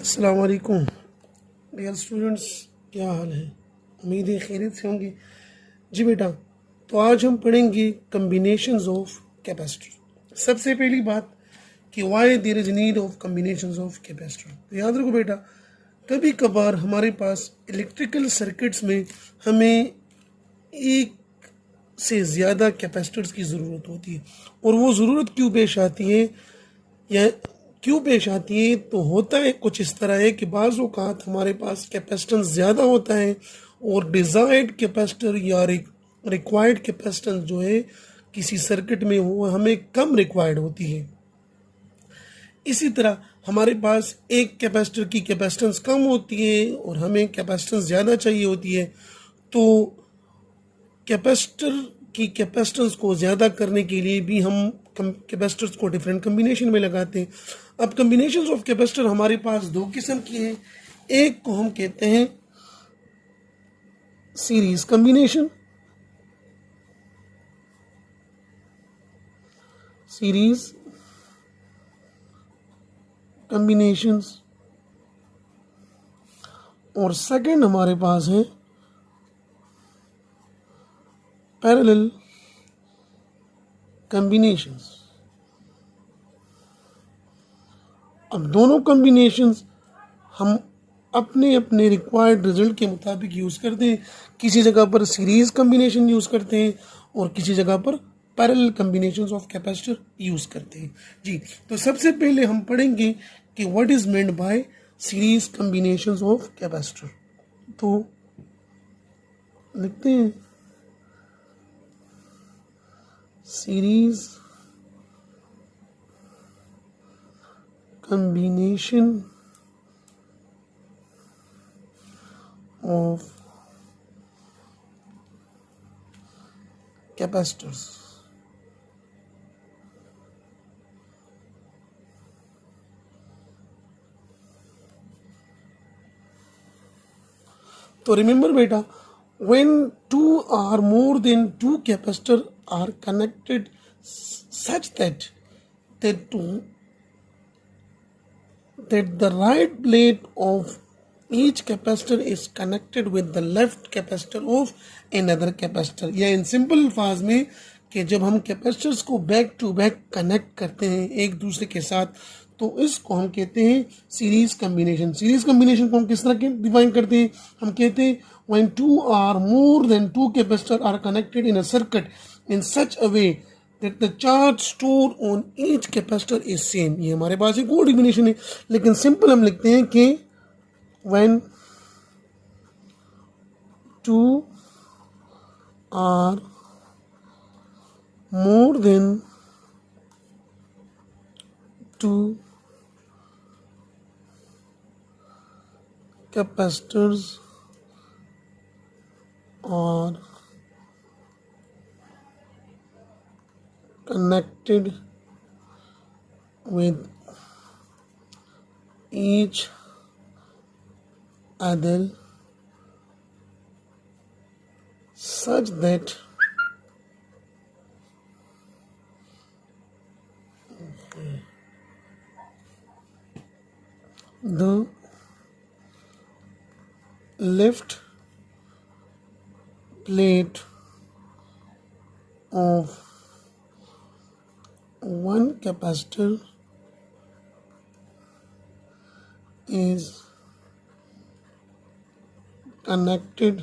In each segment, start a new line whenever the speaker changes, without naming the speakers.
अस्सलाम वालेकुम dear students, क्या हाल है। उम्मीद है खैरियत से होंगे। जी बेटा, तो आज हम पढ़ेंगे कम्बिनेशंस ऑफ कैपेसिटर। सबसे पहली बात कि why there is need of combinations of capacitor. तो याद रखो बेटा, कभी कभार हमारे पास इलेक्ट्रिकल सर्किट्स में हमें एक से ज़्यादा कैपेसिटर्स की ज़रूरत होती है। और वो ज़रूरत क्यों पेश आती है या क्यों पेश आती है, तो होता है कुछ इस तरह है कि बाज़ औक़ात हमारे पास कैपेसिटेंस ज़्यादा होता है और डिज़ायर्ड कैपेसिटर या रिक्वायर्ड कैपेसिटेंस जो है किसी सर्किट में वो हमें कम रिक्वायर्ड होती है। इसी तरह हमारे पास एक कैपेसिटर की कैपेसिटेंस कम होती है और हमें कैपेसिटेंस ज़्यादा चाहिए होती है। तो कैपेसिटर की कैपेसिटेंस को ज़्यादा करने के लिए भी हम कैपेसिटर्स को डिफरेंट कम्बिनेशन में लगाते हैं। अब कम्बिनेशंस ऑफ कैपेसिटर हमारे पास दो किस्म की हैं। एक को हम कहते हैं सीरीज कम्बिनेशन, सीरीज कम्बिनेशंस, और सेकंड हमारे पास है पैरेलल कम्बिनेशंस। अब दोनों कम्बिनेशंस हम अपने अपने रिक्वायर्ड रिजल्ट के मुताबिक यूज़ करते हैं। किसी जगह पर सीरीज़ कम्बिनेशन यूज़ करते हैं और किसी जगह पर parallel combinations of capacitor use करते हैं। जी, तो सबसे पहले हम पढ़ेंगे कि what is meant by series combinations of capacitor. तो लिखते हैं सीरीज़ combination of capacitors। तो रिमेंबर बेटा, when two or more than two capacitors are connected such that the right plate of each capacitor is connected with the left capacitor of another capacitor। या in simple अल्फाज में कि जब हम capacitors को back to back connect करते हैं एक दूसरे के साथ, तो इसको हम कहते हैं सीरीज कम्बिनेशन। सीरीज कम्बिनेशन को हम किस तरह के डिफाइन करते हैं, हम कहते हैं when two or more than two capacitors are connected in a circuit in such a way that the charge stored on each capacitor is same। ये हमारे पास एक और डिफिनेशन है, लेकिन सिंपल हम लिखते हैं कि when two or more than two capacitors are connected with each other such that the left plate of one capacitor is connected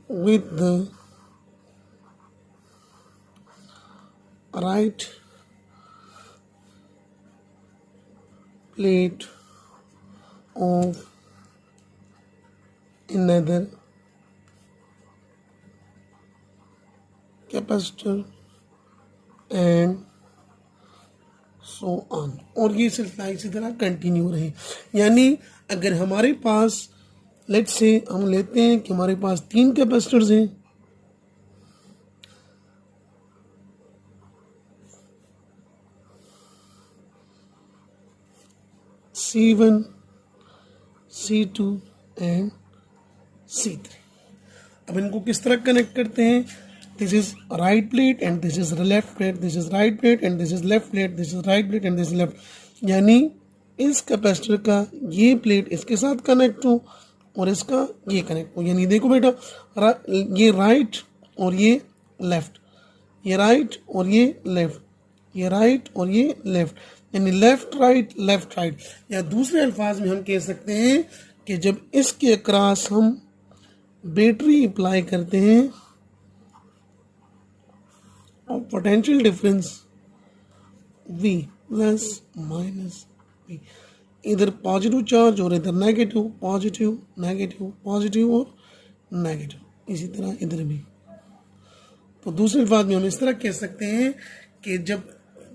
with the right plate of another capacitor and so on। और ये सिलसिला इसी तरह continue रहे। यानी अगर हमारे पास let's say हम लेते हैं कि हमारे पास तीन कैपेसिटर्स हैं, C1, C2 एंड C3। अब इनको किस तरह कनेक्ट करते हैं, this is right plate and this is left plate, this is right plate and this is left plate, this is right plate and this is left। यानी इस capacitor का ये प्लेट इसके साथ कनेक्ट हो और इसका ये कनेक्ट हो। यानी देखो बेटा, ये राइट और ये लेफ्ट, ये राइट और ये लेफ्ट, ये राइट और ये लेफ्ट, यानी लेफ्ट राइट। या दूसरे अल्फाज में हम कह सकते हैं कि जब इसके अक्रॉस हम बैटरी अप्लाई करते हैं और potential difference V plus minus V, इधर पॉजिटिव चार्ज और इधर नेगेटिव, पॉजिटिव नेगेटिव, पॉजिटिव और नेगेटिव, इसी तरह इधर भी। तो दूसरे अल्फाज में हम इस तरह कह सकते हैं कि जब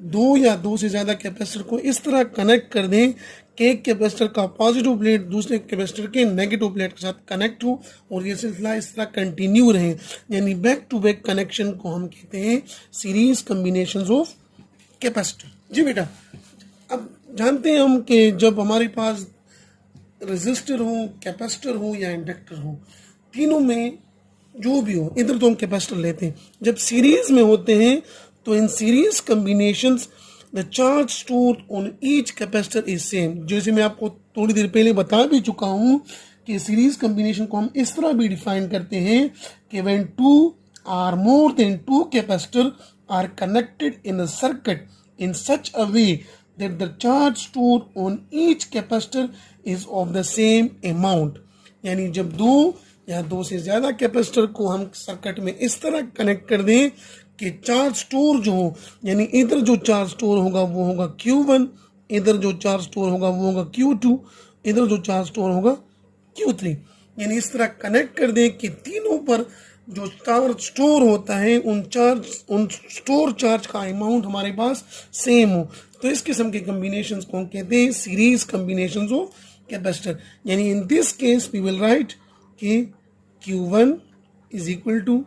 दो या दो से ज़्यादा कैपेसिटर को इस तरह कनेक्ट कर दें कि एक कैपेसिटर का पॉजिटिव प्लेट दूसरे कैपेसिटर के नेगेटिव प्लेट के साथ कनेक्ट हो और ये सिलसिला इस तरह कंटिन्यू रहे, यानी बैक टू बैक कनेक्शन को हम कहते हैं सीरीज कम्बिनेशंस ऑफ कैपेसिटर। जी बेटा, अब जानते हैं हम कि जब हमारे पास रेजिस्टर हो, कैपेसिटर हो या इंडक्टर हो, तीनों में जो भी हो, इधर तो हम कैपेसिटर लेते हैं, जब सीरीज में होते हैं तो in series combinations the charge store on each capacitor is same. जैसे मैं आपको थोड़ी देर पहले बता भी चुका हूँ कि सीरीज कम्बिनेशन को हम इस तरह भी डिफाइन करते हैं कि when two or more than two capacitor are connected in a circuit in such a way that the charge stored on each capacitor is of the same amount। यानी जब दो या दो से ज़्यादा कैपेसिटर को हम सर्किट में इस तरह कनेक्ट कर दें कि चार्ज स्टोर जो हो, यानी इधर जो चार्ज स्टोर होगा वो होगा Q1, इधर जो चार्ज स्टोर होगा वो होगा Q2, इधर जो चार्ज स्टोर होगा Q3, यानी इस तरह कनेक्ट कर दें कि तीनों पर जो चार्ज स्टोर होता है उन स्टोर चार्ज का अमाउंट हमारे पास सेम हो। तो इस किस्म के कम्बिनेशंस को हम कहते हैं सीरीज कम्बिनेशंस ऑफ कैपेसिटर। यानी in this case we will write कि Q1 is equal to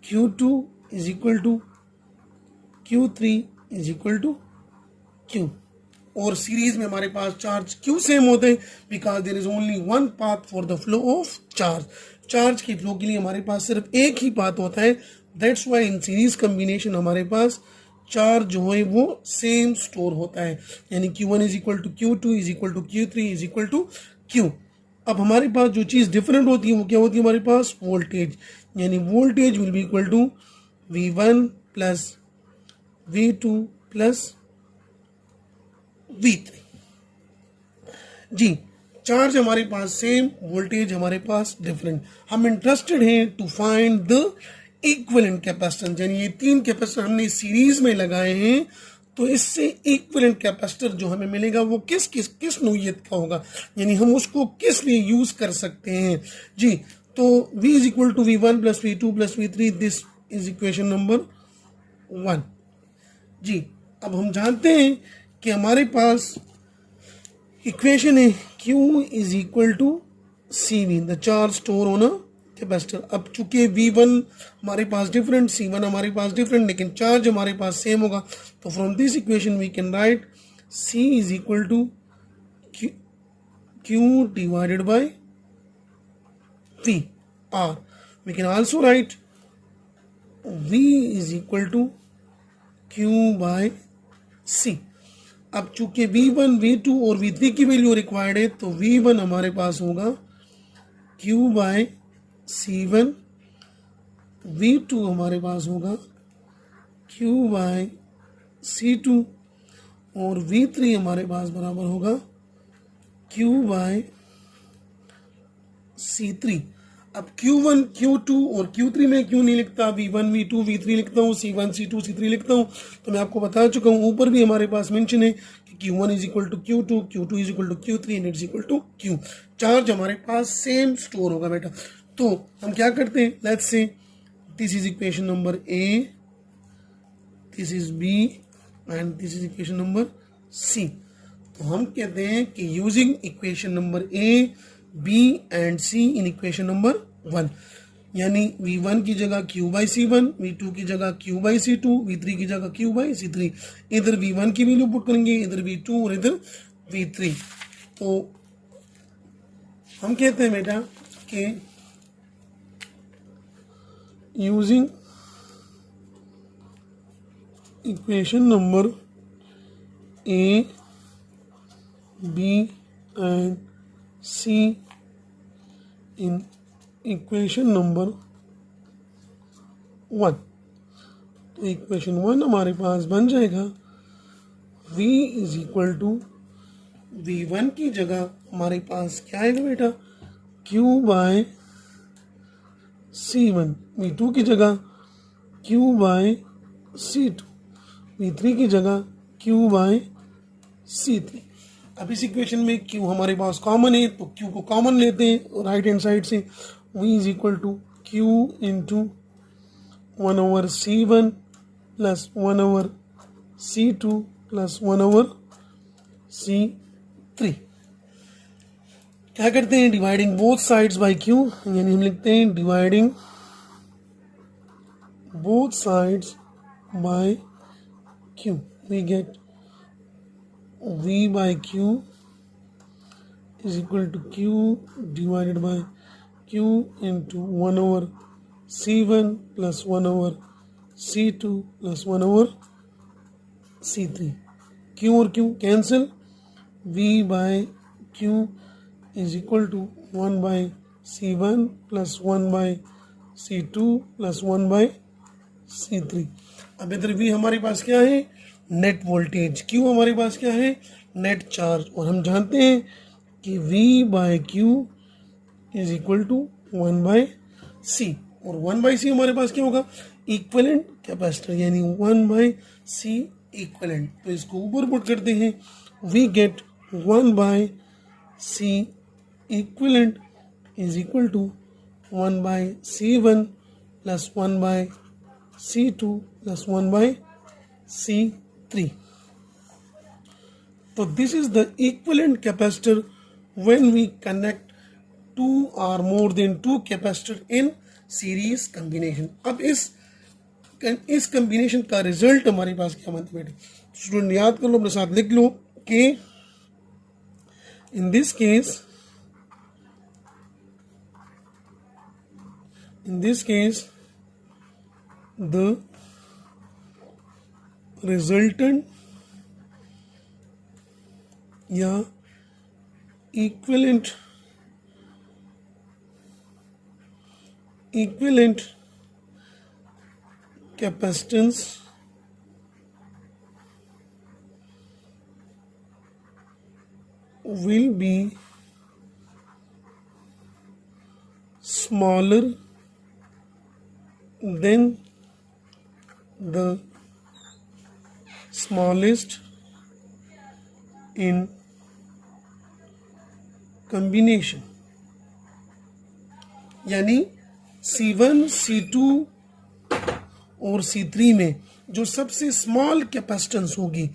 Q2 is equal to Q3 is equal to Q, और सीरीज में हमारे पास चार्ज क्यों सेम होते हैं, because there is only one path for the flow of charge. Charge की flow के लिए हमारे पास सिर्फ एक ही पाथ होता है, that's why in series combination हमारे पास चार्ज जो है वो सेम स्टोर होता है, यानी Q1 is equal to Q2 is equal to Q3 is equal to Q। अब हमारे पास जो चीज़ डिफरेंट होती है वो क्या होती है, हमारे पास वोल्टेज, यानी voltage will be equal to V1 plus V2 plus V3। जी, चार्ज हमारे पास सेम, वोल्टेज हमारे पास डिफरेंट। हम इंटरेस्टेड हैं to find the equivalent capacitance, यानी ये तीन कैपेसिटर हमने सीरीज में लगाए हैं, तो इससे इक्विवेलेंट कैपेसिटर जो हमें मिलेगा वो किस नोयत का होगा, यानी हम उसको किस लिए यूज कर सकते हैं। जी, तो V is equal to V1 plus V2 plus V3, this is equation number 1। जी, अब हम जानते हैं कि हमारे पास इक्वेशन है Q is equal to CV, the charge store on a capacitor. अब चूंकि V1 हमारे पास डिफरेंट, C1 हमारे पास डिफरेंट, लेकिन चार्ज हमारे पास सेम होगा, तो from this equation we can write C is equal to Q divided by V, और we can also write V is equal to Q by C। अब चूंकि V1, V2 और V3 की वैल्यू रिक्वायर्ड है, तो V1 हमारे पास होगा Q bye C1, V2 हमारे पास होगा Q बाय C2 और V3 हमारे पास बराबर होगा Q बाय C3। अब Q1, Q2 और Q3 में क्यों नहीं लिखता, V1, V2, V3 लिखता हूँ, C1, C2, C3 लिखता हूँ, तो मैं आपको बता चुका हूँ, ऊपर भी हमारे पास मेंशन है कि Q1 is equal to Q2, Q2 is equal to Q3 and it is equal to Q। Charge हमारे पास सेम स्टोर होगा बेटा। तो हम क्या करते हैं, let's say this is equation number A, this is B and this is equation number C। तो हम कहते हैं कि using equation number A, B and C in equation number 1, यानी V1 की जगह Q बाई C1, V2 की जगह Q बाई C2, V3 की जगह Q बाई C3। इधर V1 की वैल्यू पुट करेंगे, इधर V2 और इधर V3। तो हम कहते हैं बेटा कि using equation number A, B and C in equation number 1। तो इक्वेशन 1 हमारे पास बन जाएगा v is equal to v1 की जगह हमारे पास क्या आएगा बेटा, q बाय c1, v2 की जगह q बाय c2, v3 की जगह q बाय c3। अब इस इक्वेशन में q हमारे पास कॉमन है तो q को कॉमन लेते हैं राइट हैंड साइड से, v is equal to q into 1/c1 plus 1/c2 plus 1/c3। क्या करते हैं, dividing both sides by q, यानी हम लिखते हैं dividing both sides by q, we get v by q is equal to q divided by q into 1/c1 plus 1/c2 plus 1/c3। q और q cancel, v by q is equal to 1 by c1 plus 1 by c2 plus 1 by c3। अब इधर v हमारे पास क्या है, net voltage, q हमारे पास क्या है, नेट चार्ज, और हम जानते हैं कि v by q is equal to 1 by c, और 1 बाय c हमारे पास क्या होगा, इक्विवेलेंट कैपेसिटर, यानी 1 बाय c इक्विवेलेंट। तो इसको ऊपर पुट करते हैं, we get 1 by c equivalent is equal to 1 by c1 plus 1 by c2 plus 1 by c3। So this is the equivalent capacitor when we connect two or more than two capacitor in series combination। अब इस combination का result हमारे पास क्या बनता है बेटे, student याद कर लो, अपने साथ लिख लो कि in this case the resultant या equivalent capacitance will be smaller than the smallest in combination, यानी C1, C2 और C3 में जो सबसे स्मॉल कैपेसिटेंस होगी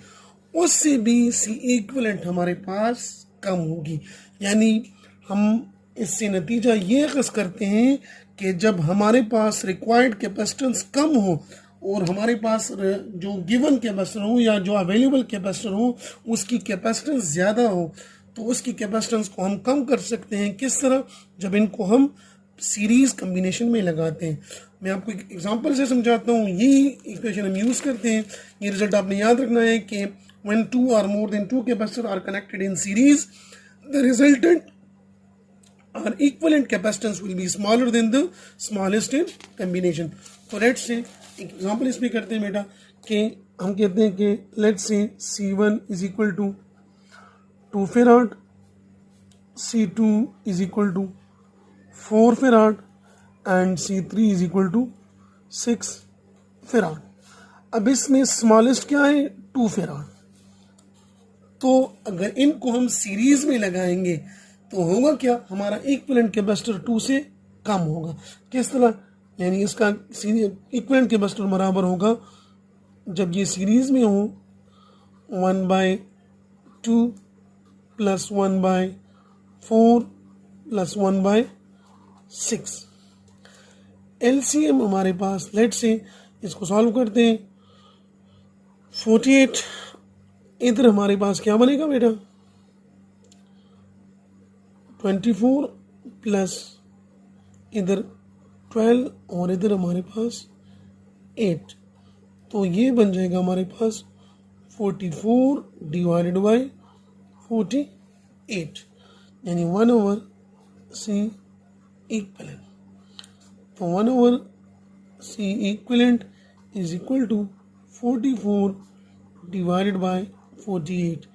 उससे भी C इक्विवेलेंट हमारे पास कम होगी। यानी हम इससे नतीजा ये अख़ज़ करते हैं कि जब हमारे पास रिक्वायर्ड कैपेसिटेंस कम हो और हमारे पास जो गिवन कैपेसिटर हो या जो अवेलेबल कैपेसिटर हो उसकी कैपेसिटेंस ज़्यादा हो, तो उसकी कैपेसिटेंस को हम कम कर सकते हैं। किस तरह, जब इनको हम सीरीज कम्बिनेशन में लगाते हैं। मैं आपको एक एग्जांपल से समझाता हूँ, यही इक्वेशन हम यूज़ करते हैं। ये रिजल्ट आपने याद रखना है कि when two or more than two capacitors are connected in series, the resultant or equivalent capacitance will be smaller than the smallest in combination। तो लेट्स से एक एग्जांपल इसमें करते हैं बेटा कि हम कहते हैं कि let's say C1 is equal to 2 farad, C2 is equal to 4 farad and C3 is equal to 6 farad. अब इसमें स्मॉलेस्ट क्या है, 2 फेराड। तो अगर इनको हम सीरीज में लगाएंगे तो होगा क्या, हमारा इक्विवेलेंट कैपेसिटर 2 से कम होगा। किस तरह, यानी इसका इक्विवेलेंट कैपेसिटर बराबर होगा जब ये सीरीज में हो 1/2 प्लस 1/4 प्लस 1/6। LCM हमारे पास, लेट से इसको सॉल्व करते हैं, 48 इधर हमारे पास क्या बनेगा बेटा, 24 प्लस इधर 12 और इधर हमारे पास 8, तो ये बन जाएगा हमारे पास 44 डिवाइडेड बाय 48। 8 यानी 1/C इक्वलेंट। तो 1/C equivalent is equal to 44 divided by 48।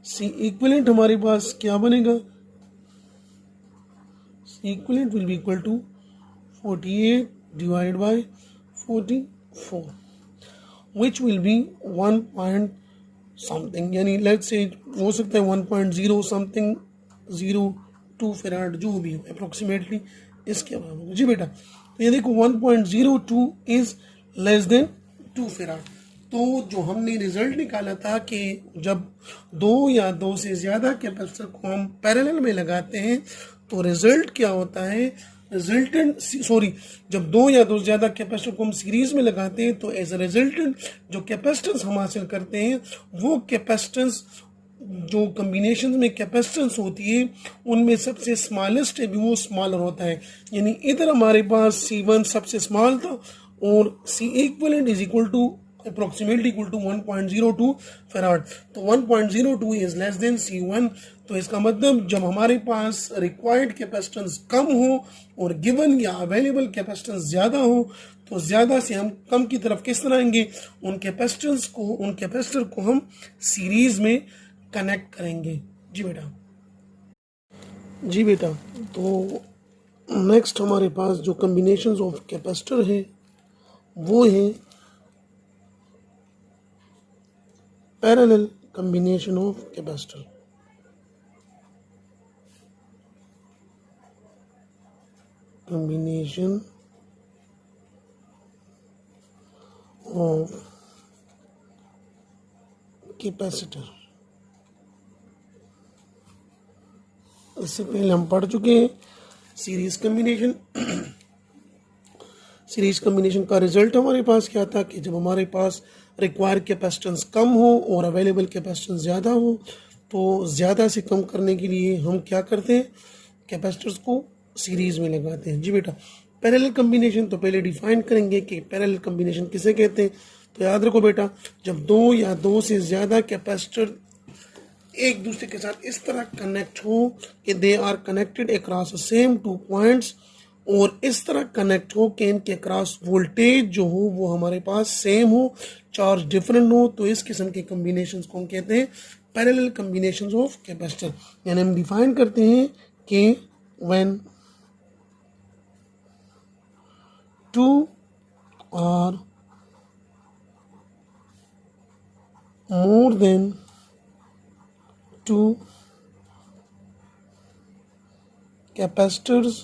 C equivalent हमारे पास क्या बनेगा? C equivalent will be equal to 48 divided by 44, which will be 1 point something, यानी let's say हो सकता है 1.0 something 02 फेराड, जो भी हो अप्रोक्सीमेटली इसके बराबर होगा। जी बेटा, तो ये देखो 1.02 इज लेस देन 2 फेराड। तो जो हमने रिजल्ट निकाला था कि जब दो या दो से ज़्यादा कैपेसिटर को हम पैरेलल में लगाते हैं तो रिजल्ट क्या होता है, रिजल्टेंट जब दो या दो से ज़्यादा कैपेसिटर को हम सीरीज में लगाते हैं तो एज अ रिजल्टेंट जो कैपेसिटेंस हम हासिल करते हैं वो कैपेसिटेंस जो कम्बिनेशन में कैपेसिटेंस होती है उनमें सबसे स्मॉलेस्ट है भी वो स्मॉलर होता है। यानी इधर हमारे पास C1 सबसे स्मॉल था और C equivalent is equal to approximately equal to 1.02 farad. तो 1.02 इज लेस देन C1। तो इसका मतलब जब हमारे पास रिक्वायर्ड कैपेसिटेंस कम हो और गिवन या अवेलेबल कैपेसिटेंस ज़्यादा हो तो ज़्यादा से हम कम की तरफ किस तरह आएंगे, उन कैपेसिटर को हम सीरीज में कनेक्ट करेंगे। जी बेटा, तो नेक्स्ट हमारे पास जो कम्बिनेशंस ऑफ कैपेसिटर है वो है parallel combination of capacitor. Combination of capacitor. इससे पहले हम पढ़ चुके हैं सीरीज कम्बिनेशन। सीरीज कम्बिनेशन का रिजल्ट हमारे पास क्या था कि जब हमारे पास रिक्वायर्ड कैपेसिटेंस कम हो और अवेलेबल कैपेसिटेंस ज़्यादा हो तो ज़्यादा से कम करने के लिए हम क्या करते हैं, कैपेसिटर्स को सीरीज में लगाते हैं। जी बेटा, पैरेलल कम्बिनेशन तो पहले डिफाइन करेंगे कि पैरेलल कम्बिनेशन किसे कहते हैं। तो याद रखो बेटा, जब दो या दो से ज़्यादा कैपेसिटर एक दूसरे के साथ इस तरह कनेक्ट हो कि they are connected across the same 2 points और इस तरह कनेक्ट हो कि इनके अक्रॉस वोल्टेज जो हो वो हमारे पास सेम हो, चार्ज डिफरेंट हो, तो इस किस्म के कम्बिनेशन को हम कहते हैं पैरेलल कम्बिनेशन ऑफ कैपेसिटर। यानी हम डिफाइन करते हैं कि when two or more than two capacitors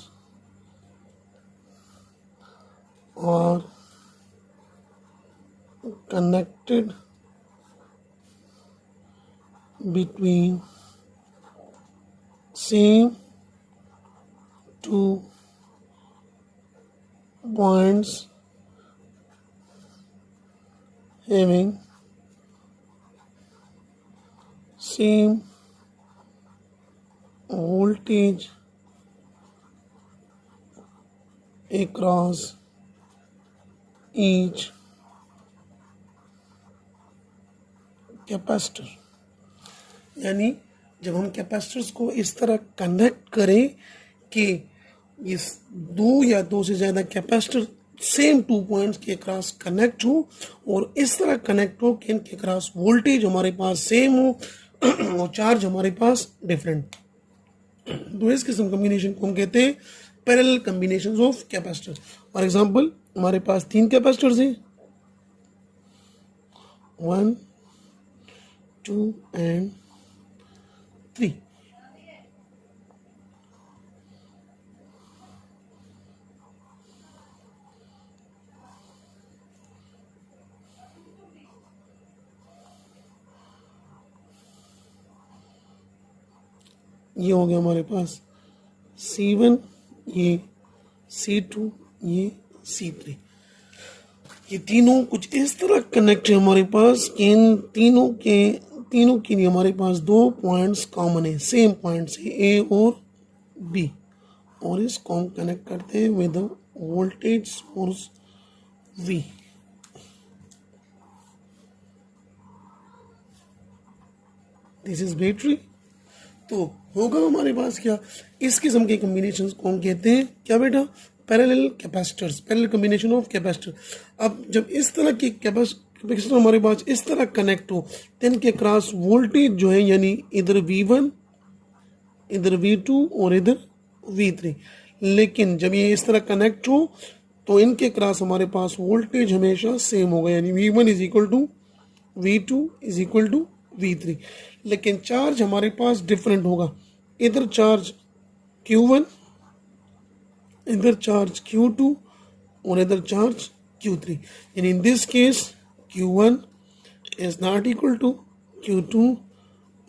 are connected between same two points having same voltage across each capacitor. यानी जब हम कैपेसिटर्स को इस तरह कनेक्ट करें कि इस दो या दो से ज़्यादा कैपेसिटर सेम 2 पॉइंट्स के क्रॉस कनेक्ट हो और इस तरह कनेक्ट हो कि इनके क्रॉस वोल्टेज हमारे पास सेम हो और चार्ज हमारे पास डिफरेंट, तो इस किस्म कम्बिनेशन को हम कहते हैं parallel combinations of capacitor. For example हमारे पास 3 कैपेसिटर्स हैं, 1 2 एंड 3। ये हो गया हमारे पास C1, ये C2, ये C3। ये तीनों कुछ इस तरह कनेक्ट है हमारे पास कि इन तीनों के लिए हमारे पास 2 पॉइंट्स कॉमन है, सेम पॉइंट्स है A और B, और इसको हम कनेक्ट करते हैं with voltage source V। This is battery. तो होगा हमारे पास क्या, इस किस्म के कम्बिनेशन को हम कहते हैं क्या बेटा, parallel capacitors, parallel combination of capacitor. अब जब इस तरह की कैपेसिटर हमारे पास इस तरह कनेक्ट हो तो इनके क्रॉस वोल्टेज जो है यानी इधर V1 इधर V2 और इधर V3, लेकिन जब ये इस तरह कनेक्ट हो तो इनके क्रॉस हमारे पास वोल्टेज हमेशा सेम होगा, यानी V1 is equal to V2 is equal to V3, लेकिन चार्ज हमारे पास डिफरेंट होगा, इधर चार्ज Q1 इधर चार्ज Q2 और इधर चार्ज Q3, यानी in this case Q1 is not equal to Q2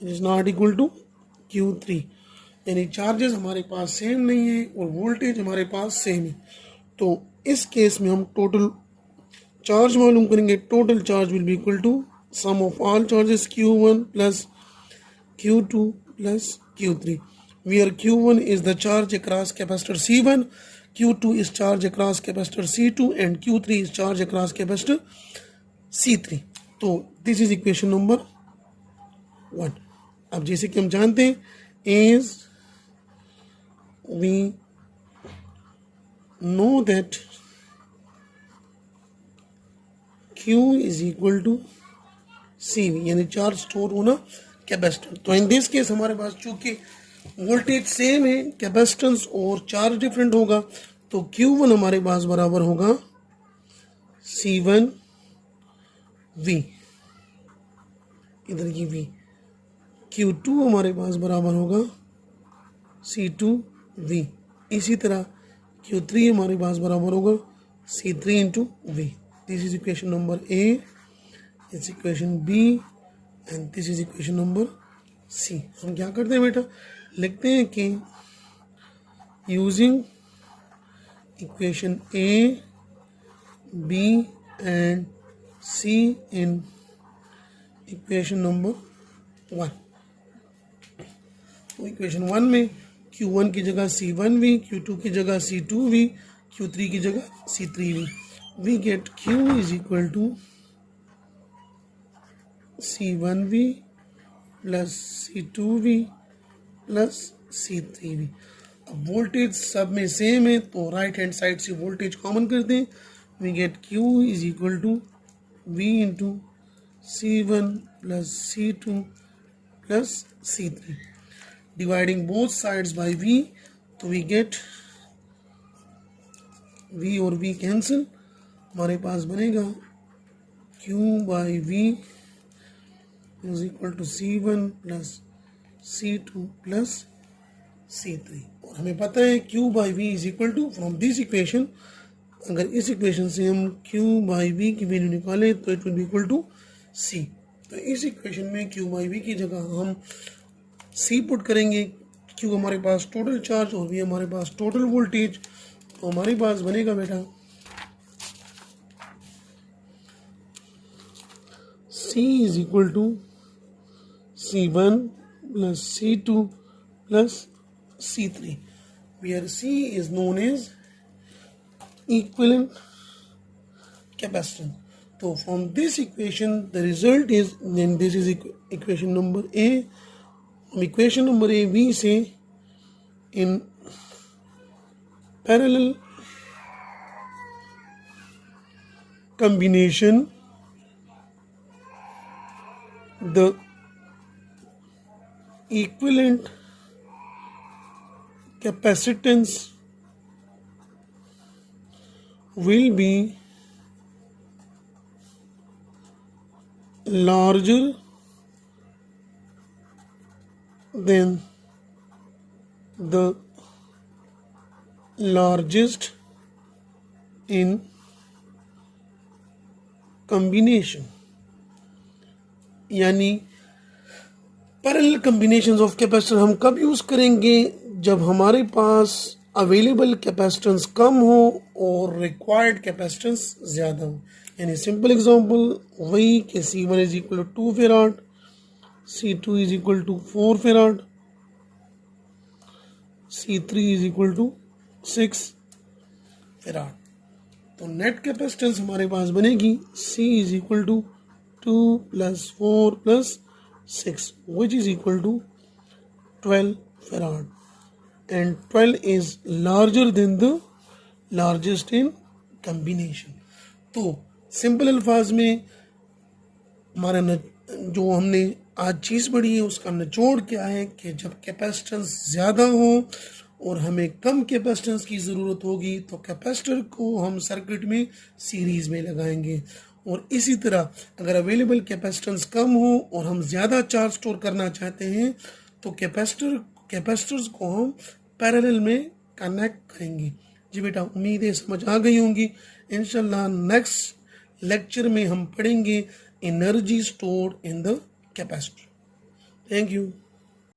is not equal to Q3, यानी चार्जेस हमारे पास सेम नहीं है और वोल्टेज हमारे पास सेम है। तो इस केस में हम टोटल चार्ज मालूम करेंगे, total charge will be equal to sum of all charges Q1 plus Q2 plus Q3, where Q1 is the charge across capacitor C1, Q2 is charge across capacitor C2 and Q3 is charge across capacitor C3। तो this is equation number 1। अब जैसे कि हम जानते हैं as we know that Q is equal to CV, यानी charge store होना capacitor. तो इन दिस केस हमारे पास चूंकि वोल्टेज सेम है, कैपेसिटेंस और चार्ज डिफरेंट होगा, तो Q1 हमारे पास बराबर होगा C1 V, इधर की V, Q2 हमारे पास बराबर होगा C2 V, इसी तरह Q3 हमारे पास बराबर होगा C3 into V। This is equation number A, it's equation B and this is equation number C। हम क्या करते हैं बेटा, लिखते हैं कि using equation A, B and C in equation number 1। तो इक्वेशन 1 में Q1 की जगह C1V, Q2 की जगह C2V, Q3 की जगह C3V, we get Q is equal to C1V plus C2V plus C3V। अब वोल्टेज सब में सेम है तो राइट हैंड साइड से वोल्टेज कॉमन कर दें, we get Q is equal to V into C1 plus C2 plus C3, dividing both sides by V, तो we get V और V कैंसिल, हमारे पास बनेगा Q by V is equal to C1 plus C2 plus C3। और हमें पता है Q by V is equal to, from this equation अगर इस इक्वेशन से हम Q बाई V की वैल्यू निकालें तो it will be equal to C। तो इस इक्वेशन में Q बाई V की जगह हम C पुट करेंगे, Q हमारे पास टोटल चार्ज और V हमारे पास टोटल वोल्टेज, तो हमारे पास बनेगा बेटा C is equal to C1 plus C2 plus C3, where C is known as equivalent capacitance। तो from this equation the result is, then this is equation number A। हम equation number A B से in parallel combination the equivalent capacitance will be larger than the largest in combination, यानी parallel combinations of capacitor हम कब use करेंगे, जब हमारे पास available capacitance कम हो और रिक्वायर्ड कैपेसिटेंस ज़्यादा हो। यानी सिंपल एग्जांपल वही कि C1 is equal to 2 farad, C2 is equal to 4 farad, C3 is equal to 6 farad. तो नेट कैपेसिटेंस हमारे पास बनेगी C is equal to 2 plus 4 plus 6 which is equal to 12 farad, and 12 is larger than the largest in combination. तो simple अल्फाज में हमारा जो हमने आज चीज़ पढ़ी है उसका निचोड़ क्या है कि जब कैपेसिटेंस ज़्यादा हो और हमें कम कैपेसिटेंस की ज़रूरत होगी तो कैपेसिटर को हम सर्किट में सीरीज़ में लगाएंगे, और इसी तरह अगर अवेलेबल कैपेसिटेंस कम हो और हम ज़्यादा चार्ज स्टोर करना चाहते हैं तो कैपेसिटर्स को हम पैरेलल में कनेक्ट करेंगे। जी बेटा, उम्मीद है समझ आ गई होंगी। इंशाल्लाह नेक्स्ट लेक्चर में हम पढ़ेंगे energy stored in the capacitor. Thank you.